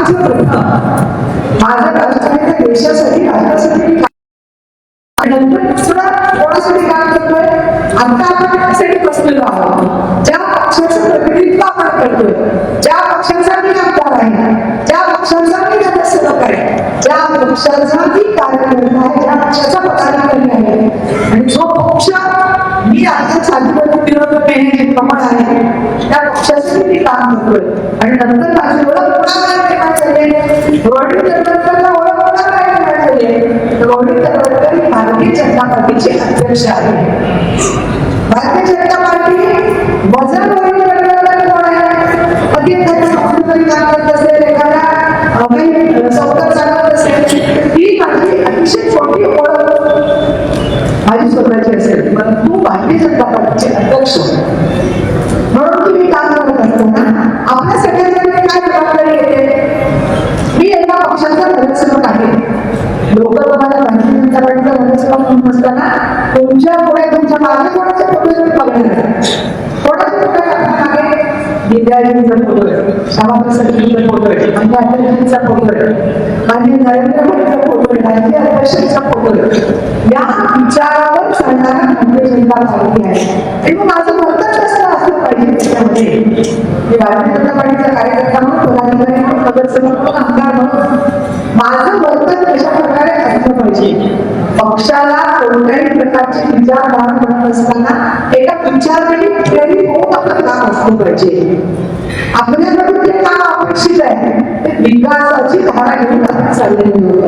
माझे प्रश्न माझ्या राष्ट्राच्या देशासाठी राष्ट्रासाठी नंतर दुसरा कोणासाठी काम करतोय आता आपण त्यासाठी बसलेलो आहोत ज्या पक्षाचं प्रतिनिधित्व आपण करतोय ज्या पक्षाचा मी आमदार आहे ज्या पक्षाचा मी नगरसेवक आहे ज्या पक्षाचा मी कार्यकर्ता आहे ज्या पक्षाचा पदाधिकारी आहे आणि जो पक्ष मी आता साधूबद्ध फिरवतो हे प्रमाण आहे त्या पक्षासाठी मी काम करतोय आणि नंतर माझी ओळख कोणाला निर्माण झाली रोहिणी तडवळकरला ओळख कोणाला निर्माण झाली रोहिणी तडवळकर ही भारतीय जनता पार्टीचे अध्यक्ष आहे भारतीय जनता पार्टी वजन रोहिणी तडवळकर कोण आहे कधी एखाद्या संस्थेतरी काम करत असेल एखाद्या काही संस्था चालवत असेल ही माझी अतिशय छोटी ओळख माझी स्वतःची असेल परंतु भारतीय जनता पार्टीचे अध्यक्ष म्हणून तुम्ही काम करत असताना आपल्या सगळ्यांसाठी काय जबाबदारी येते मी एका पक्षाचा नगरसेवक आहे लोक तुम्हाला भारतीय जनता पार्टीचा नगरसेवक म्हणून असताना तुमच्या पुढे तुमच्या मागे कोणाचे फोटो बघणार कोणाचे फोटो मागे विद्यार्थींचा फोटो आहे श्यामाप्रसादजींचा फोटो आहे माझ्या अध्यक्षांचा फोटो आहे माझे नरेंद्र मोदीचा फोटो आहे माझे अध्यक्षांचा फोटो आहे या विचारावर चालणारी भारतीय जनता पार्टी आहे आणि मग माझं वर्तन कसं असलं पाहिजे त्याच्यामध्ये मी भारतीय जनता पार्टीचा कार्यकर्ता म्हणून पदाधिकारी म्हणून नगरसेवक म्हणून आमदार म्हणून माझं वर्तन कशा प्रकारे असलं पाहिजे पक्षाला कोणत्याही प्रकारची विचारधारा करत असताना एका विचाराने प्रेरित होऊन आपलं काम असलं पाहिजे आपल्याकडून जे काम अपेक्षित आहे ते विकासाची धारा घेऊन आपण चाललेली